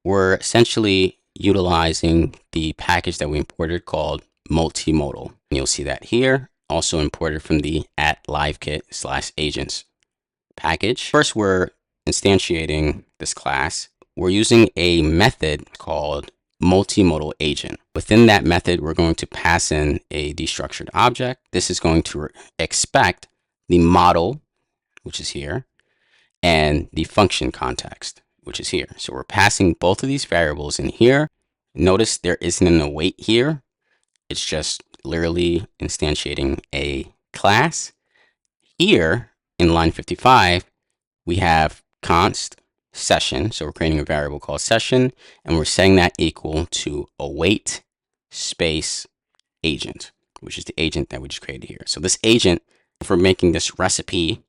we're essentially utilizing the package that we imported called multimodal. You'll see that here, also imported from the @livekit/agents package. First, we're instantiating this class. We're using a method called multimodal agent. Within that method, we're going to pass in a destructured object. This is going to expect the model, which is here, and the function context, which is here. So we're passing both of these variables in here. Notice there isn't an await here. It's just literally instantiating a class. Here in line 55, we have const session. So we're creating a variable called session, and we're setting that equal to await space agent, which is the agent that we just created here. So this agent, for making this recipe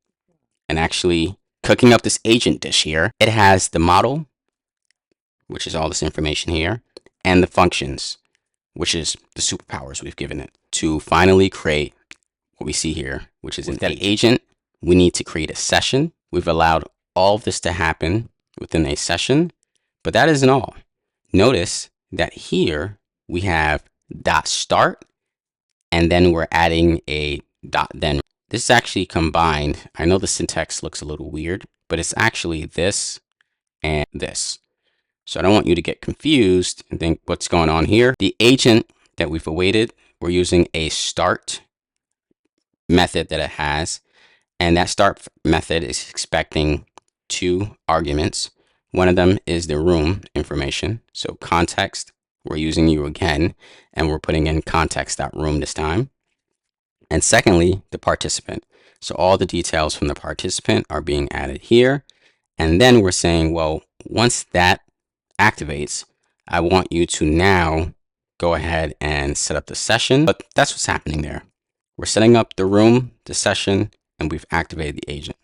and actually cooking up this agent dish here, it has the model, which is all this information here, and the functions, which is the superpowers we've given it to finally create what we see here, which is in that agent. We need to create a session. We've allowed all of this to happen within a session, but that isn't all. Notice that here we have .start, and then we're adding a .then. This is actually combined. I know the syntax looks a little weird, but it's actually this and this. So I don't want you to get confused and think what's going on here. The agent that we've awaited, we're using a start method that it has, and that start method is expecting 2 arguments. One of them is the room information. So context, we're using you again, and we're putting in context.room this time. And secondly, the participant. So all the details from the participant are being added here. And then we're saying, well, once that activates, I want you to now go ahead and set up the session. But that's what's happening there. We're setting up the room, the session, and we've activated the agent.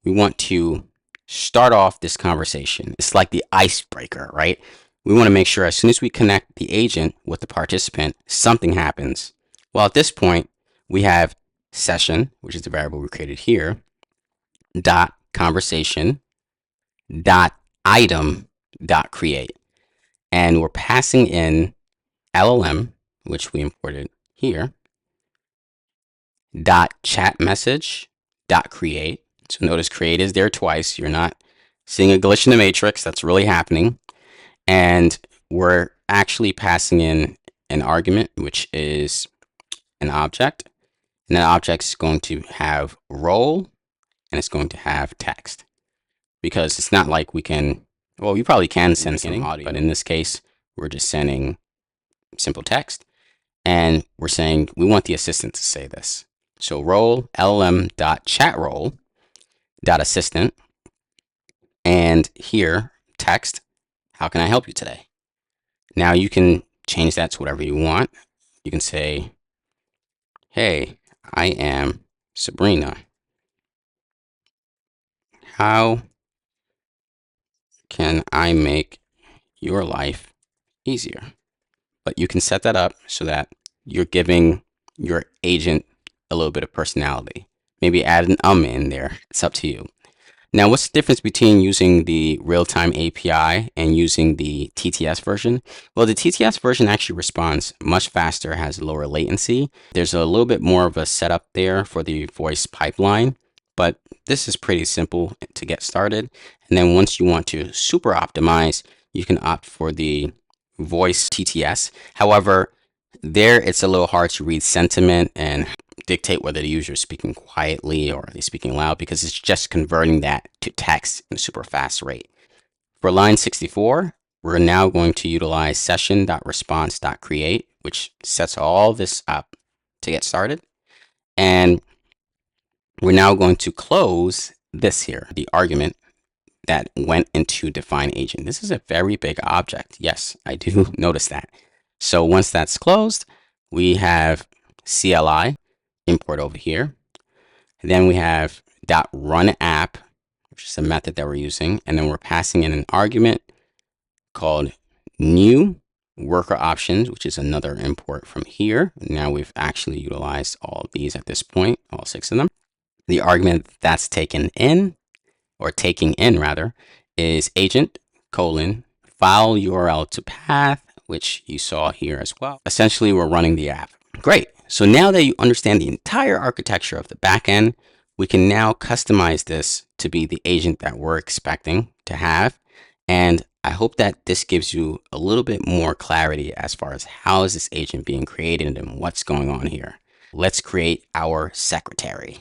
We want to start off this conversation. It's like the icebreaker, right? We want to make sure as soon as we connect the agent with the participant, something happens. Well, at this point, we have session, which is the variable we created here, dot conversation, dot item, dot create. And we're passing in LLM, which we imported here, dot chat message, dot create. So notice create is there twice. You're not seeing a glitch in the matrix. That's really happening. And we're actually passing in an argument, which is an object. And that object is going to have role, and it's going to have text. Because it's not like we can, well, you probably can send some audio, but in this case, we're just sending simple text. And we're saying we want the assistant to say this. So role LLM.chatrole.assistant, and here text, how can I help you today? Now you can change that to whatever you want. You can say, hey, I am Sabrina. How can I make your life easier? But you can set that up so that you're giving your agent a little bit of personality. Maybe add an in there. It's up to you. Now, what's the difference between using the real-time API and using the TTS version? Well, the TTS version actually responds much faster, has lower latency. There's a little bit more of a setup there for the voice pipeline, but this is pretty simple to get started. And then once you want to super optimize, you can opt for the voice TTS. However, there it's a little hard to read sentiment and dictate whether the user is speaking quietly or are they speaking loud, because it's just converting that to text in a super fast rate. For line 64, we're now going to utilize session.response.create, which sets all this up to get started. And we're now going to close this here, the argument that went into define agent. This is a very big object. Yes, I do notice that. So once that's closed, we have CLI import over here. And then we have .run app, which is a method that we're using. And then we're passing in an argument called new worker options, which is another import from here. Now we've actually utilized all of these at this point, all 6 of them. The argument that's taken in, or taking in rather, is agent : file URL to path, which you saw here as well. Essentially, we're running the app. Great. So now that you understand the entire architecture of the backend, we can now customize this to be the agent that we're expecting to have. And I hope that this gives you a little bit more clarity as far as how is this agent being created and what's going on here. Let's create our secretary.